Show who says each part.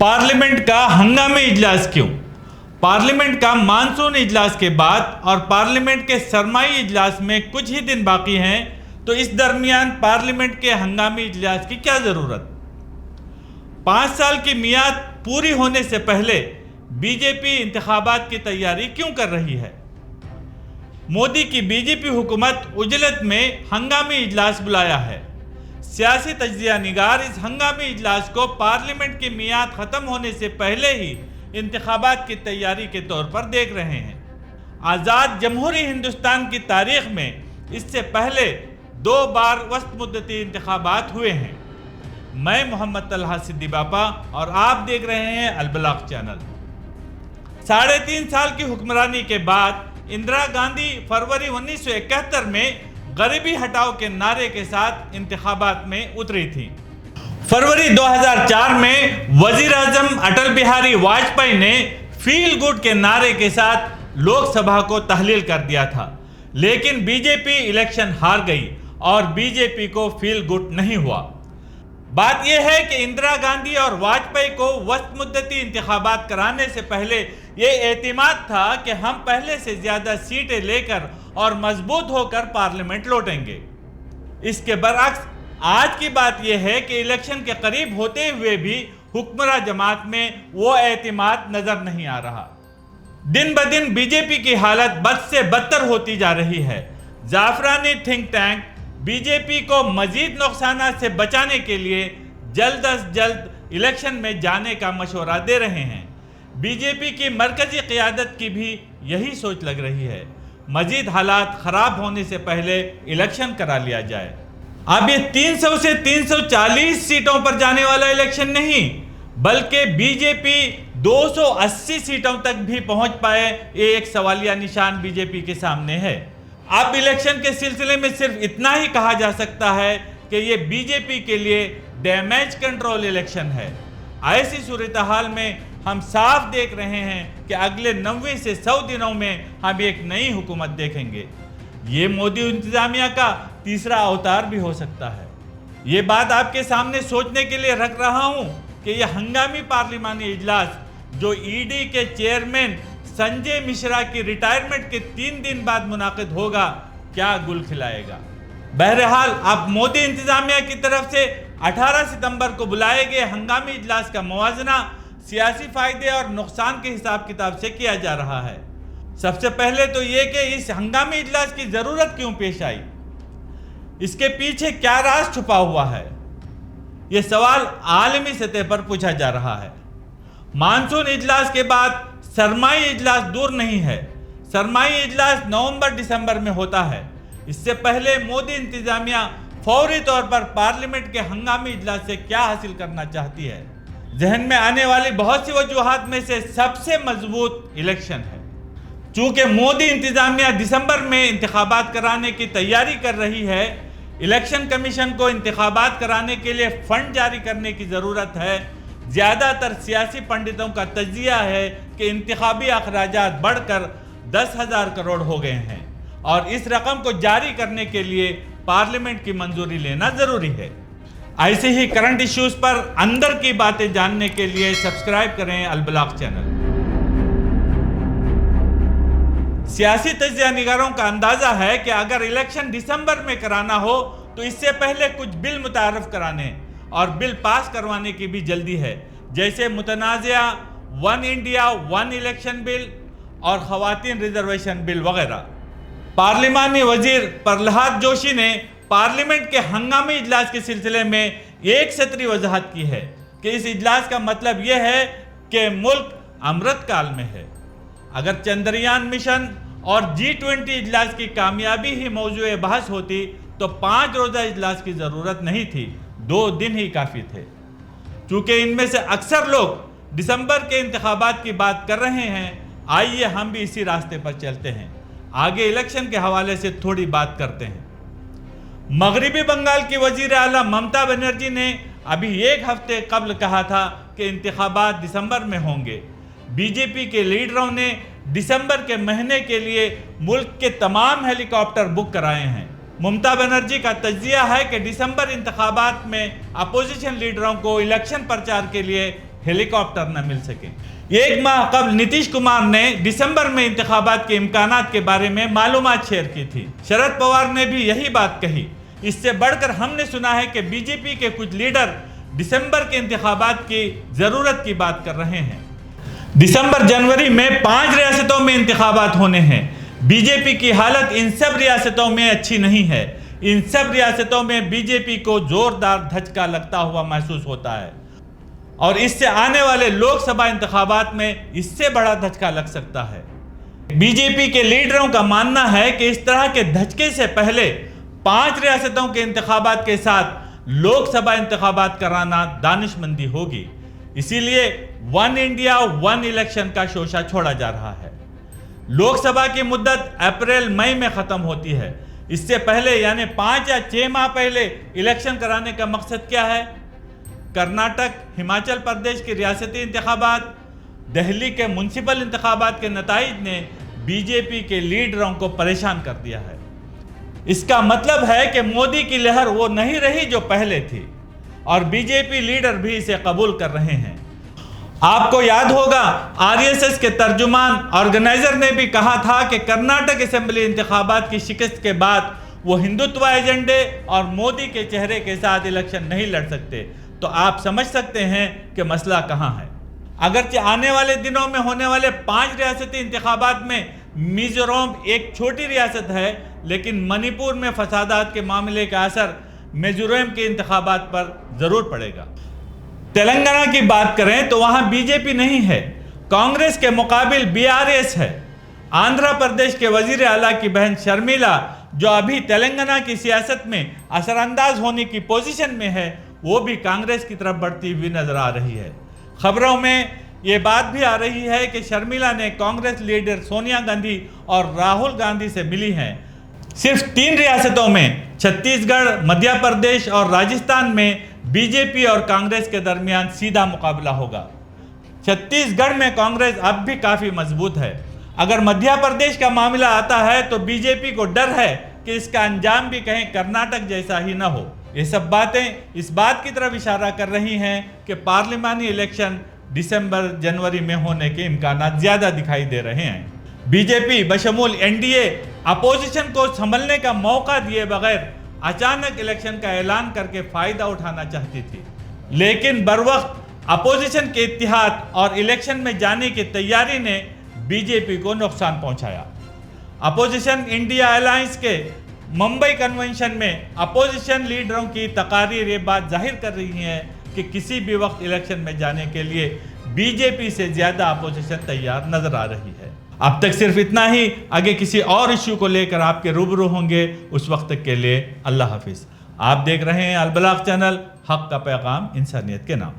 Speaker 1: Parliament का हंगामी इजलास क्यों? पार्लियामेंट का मानसून इजलास के बाद और पार्लियामेंट के सरमाई इजलास में कुछ ही दिन बाकी हैं, तो इस दरमियान पार्लियामेंट के हंगामी इजलास की क्या ज़रूरत? 5 साल की मियाद पूरी होने से पहले बीजेपी इंतखाबात की तैयारी क्यों कर रही है? मोदी की बीजेपी हुकूमत उजलत में हंगामी इजलास बुलाया है। सियासी तज्जिया निगार इस हंगामी इजलास को पार्लियामेंट की मियाद ख़त्म होने से पहले ही इंतखाबात की तैयारी के तौर पर देख रहे हैं। आज़ाद जमहूरी हिंदुस्तान की तारीख में इससे पहले 2 बार वस्त मुद्दती इंतखाबात हुए हैं। मैं मोहम्मद तलहा सिद्दी बापा और आप देख रहे हैं अलबलाग चैनल। 3.5 साल की हुक्मरानी के बाद इंदिरा गांधी फरवरी 1971 में गरीबी हटाओ के नारे के साथ इंतखाबात में उतरी थी। फरवरी 2004 में वजीर आजम अटल बिहारी वाजपेयी ने फील गुड के नारे के साथ लोकसभा को तहलील कर दिया था, लेकिन बीजेपी इलेक्शन हार गई और बीजेपी को फील गुड नहीं हुआ। बात यह है कि इंदिरा गांधी और वाजपेयी को वस्त मुद्दती इंतखाबात कराने से पहले ये एतिमाद था कि हम पहले से ज़्यादा सीटें लेकर और मजबूत होकर पार्लियामेंट लौटेंगे। इसके बरअक्स आज की बात यह है कि इलेक्शन के करीब होते हुए भी हुक्मरां जमात में वो एतिमाद नजर नहीं आ रहा। दिन ब दिन बीजेपी की हालत बद से बदतर होती जा रही है। जाफरानी थिंक टैंक बीजेपी को मजीद नुकसानात से बचाने के लिए जल्द अज जल्द इलेक्शन में जाने का मशवरा दे रहे हैं। बीजेपी की मरकजी क़ियादत की भी यही सोच लग रही है, मजीद हालात ख़राब होने से पहले इलेक्शन करा लिया जाए। अब ये 300 से 340 सीटों पर जाने वाला इलेक्शन नहीं, बल्कि बीजेपी 280 सीटों तक भी पहुंच पाए, ये एक सवालिया निशान बीजेपी के सामने है। अब इलेक्शन के सिलसिले में सिर्फ इतना ही कहा जा सकता है कि ये बीजेपी के लिए डैमेज कंट्रोल इलेक्शन है। ऐसी सूरत हाल में हम साफ देख रहे हैं कि अगले 90 से 100 दिनों में हम एक नई हुकूमत देखेंगे। ये मोदी इंतजामिया का तीसरा अवतार भी हो सकता है। ये बात आपके सामने सोचने के लिए रख रहा हूँ कि यह हंगामी पार्लिमानी इजलास जो ईडी के चेयरमैन संजय मिश्रा की रिटायरमेंट के 3 दिन बाद मुनाकिद होगा, क्या गुल खिलाएगा। बहरहाल अब मोदी इंतजामिया की तरफ से 18 सितंबर को बुलाए गए हंगामी इजलास का मुवाजना सियासी फायदे और नुकसान के हिसाब किताब से किया जा रहा है। सबसे पहले तो ये कि इस हंगामी इजलास की ज़रूरत क्यों पेश आई, इसके पीछे क्या राज छुपा हुआ है, ये सवाल आलमी सतह पर पूछा जा रहा है। मानसून इजलास के बाद सरमाई इजलास दूर नहीं है। सरमाई इजलास नवंबर-दिसंबर में होता है। इससे पहले मोदी इंतजामिया फौरी तौर पर पार्लियामेंट के हंगामी इजलास से क्या हासिल करना चाहती है? जहन में आने वाली बहुत सी वजूहात में से सबसे मजबूत इलेक्शन है। चूँकि मोदी इंतजामिया दिसंबर में इंतखाबात कराने की तैयारी कर रही है, इलेक्शन कमीशन को इंतखाबात कराने के लिए फंड जारी करने की ज़रूरत है। ज़्यादातर सियासी पंडितों का तज्जिया है कि इंतखाबी अखराजात बढ़कर 10,000 करोड़ हो गए हैं और इस रकम को जारी करने के लिए पार्लियामेंट की मंजूरी लेना ज़रूरी है। ऐसे ही करंट इश्यूज़ पर अंदर की बातें जानने के लिए सब्सक्राइब करें अलबलाग चैनल। सियासी तज्जिया निगारों का अंदाज़ा है कि अगर इलेक्शन दिसंबर में कराना हो तो इससे पहले कुछ बिल मुतारफ कराने और बिल पास करवाने की भी जल्दी है, जैसे मुतनाज़िया 1 इंडिया 1 इलेक्शन बिल और ख़वातीन रिजर्वेशन बिल वगैरह। पार्लिमानी वजीर प्रहलाद जोशी ने पार्लियामेंट के हंगामी इजलास के सिलसिले में एक सतरी वजाहत की है कि इस इजलास का मतलब यह है कि मुल्क अमृत काल में है। अगर चंद्रयान मिशन और G20 इजलास की कामयाबी ही मौजूए बहस होती तो 5 रोज़ा इजलास की ज़रूरत नहीं थी, 2 दिन ही काफ़ी थे। चूँकि इनमें से अक्सर लोग दिसंबर के इंतखाबात की बात कर रहे हैं, आइए हम भी इसी रास्ते पर चलते हैं। आगे इलेक्शन के हवाले से थोड़ी बात करते हैं। मगरिबी बंगाल की वजीर आला ममता बनर्जी ने अभी 1 हफ्ते कबल कहा था कि इंतखाबात दिसंबर में होंगे। बीजेपी के लीडरों ने दिसंबर के महीने के लिए मुल्क के तमाम हेलीकॉप्टर बुक कराए हैं। ममता बनर्जी का तज्जिया है कि दिसंबर इंतखाबात में अपोजिशन लीडरों को इलेक्शन प्रचार के लिए ہیلی کاپٹر نہ مل سکے۔ 1 ماہ قبل نتیش کمار نے دسمبر میں انتخابات کے امکانات کے بارے میں معلومات شیئر کی تھی۔ شرد پوار نے بھی یہی بات کہی۔ اس سے بڑھ کر ہم نے سنا ہے کہ بی جے پی کے کچھ لیڈر دسمبر کے انتخابات کی ضرورت کی بات کر رہے ہیں۔ دسمبر جنوری میں 5 ریاستوں میں انتخابات ہونے ہیں۔ بی جے پی کی حالت ان سب ریاستوں میں اچھی نہیں ہے۔ ان سب ریاستوں میں بی جے پی کو زوردار دھچکا لگتا ہوا محسوس ہوتا ہے اور اس سے آنے والے لوک سبھا انتخابات میں اس سے بڑا دھچکا لگ سکتا ہے۔ بی جے پی کے لیڈروں کا ماننا ہے کہ اس طرح کے دھچکے سے پہلے 5 ریاستوں کے انتخابات کے ساتھ لوک سبھا انتخابات کرانا دانش مندی ہوگی۔ اسی لیے ون انڈیا ون الیکشن کا شوشہ چھوڑا جا رہا ہے۔ لوک سبھا کی مدت اپریل مئی میں ختم ہوتی ہے۔ اس سے پہلے یعنی 5 یا 6 ماہ پہلے الیکشن کرانے کا مقصد کیا ہے؟ کرناٹک، ہماچل پردیش کی ریاستی انتخابات، دہلی کے میونسپل انتخابات کے نتائج نے بی جے پی کے لیڈروں کو پریشان کر دیا ہے۔ اس کا مطلب ہے کہ مودی کی لہر وہ نہیں رہی جو پہلے تھی اور بی جے پی لیڈر بھی اسے قبول کر رہے ہیں۔ آپ کو یاد ہوگا آر ایس ایس کے ترجمان آرگنائزر نے بھی کہا تھا کہ کرناٹک اسمبلی انتخابات کی شکست کے بعد وہ ہندوتوا ایجنڈے اور مودی کے چہرے کے ساتھ الیکشن نہیں لڑ سکتے۔ تو آپ سمجھ سکتے ہیں کہ مسئلہ کہاں ہے۔ اگرچہ آنے والے دنوں میں ہونے والے 5 ریاستی انتخابات میں میزورم ایک چھوٹی ریاست ہے، لیکن منی پور میں فسادات کے معاملے کا اثر میزورم کے انتخابات پر ضرور پڑے گا۔ تلنگانہ کی بات کریں تو وہاں بی جے پی نہیں ہے، کانگریس کے مقابل بی آر ایس ہے۔ آندھرا پردیش کے وزیر اعلیٰ کی بہن شرمیلا جو ابھی تلنگانہ کی سیاست میں اثر انداز ہونے کی پوزیشن میں ہے، وہ بھی کانگریس کی طرف بڑھتی ہوئی نظر آ رہی ہے۔ خبروں میں یہ بات بھی آ رہی ہے کہ شرمیلا نے کانگریس لیڈر سونیا گاندھی اور راہل گاندھی سے ملی ہیں۔ صرف 3 ریاستوں میں چھتیس گڑھ، مدھیہ پردیش اور راجستھان میں بی جے پی اور کانگریس کے درمیان سیدھا مقابلہ ہوگا۔ چھتیس گڑھ میں کانگریس اب بھی کافی مضبوط ہے۔ اگر مدھیہ پردیش کا معاملہ آتا ہے تو بی جے پی کو ڈر ہے کہ اس کا انجام بھی کہیں کرناٹک جیسا ہی نہ ہو۔ یہ سب باتیں اس بات کی طرف اشارہ کر رہی ہیں کہ پارلیمانی الیکشن دسمبر جنوری میں ہونے کے امکانات زیادہ دکھائی دے رہے ہیں۔ بی جے پی بشمول این ڈی اے اپوزیشن کو سنبھلنے کا موقع دیے بغیر اچانک الیکشن کا اعلان کر کے فائدہ اٹھانا چاہتی تھی، لیکن بروقت اپوزیشن کے اتحاد اور الیکشن میں جانے کی تیاری نے بی جے پی کو نقصان پہنچایا۔ اپوزیشن انڈیا الائنس کے ممبئی کنونشن میں اپوزیشن لیڈروں کی تقاریر یہ بات ظاہر کر رہی ہیں کہ کسی بھی وقت الیکشن میں جانے کے لیے بی جے پی سے زیادہ اپوزیشن تیار نظر آ رہی ہے۔ اب تک صرف اتنا ہی، آگے کسی اور ایشو کو لے کر آپ کے روبرو ہوں گے۔ اس وقت تک کے لیے اللہ حافظ۔ آپ دیکھ رہے ہیں البلاغ چینل، حق کا پیغام انسانیت کے نام۔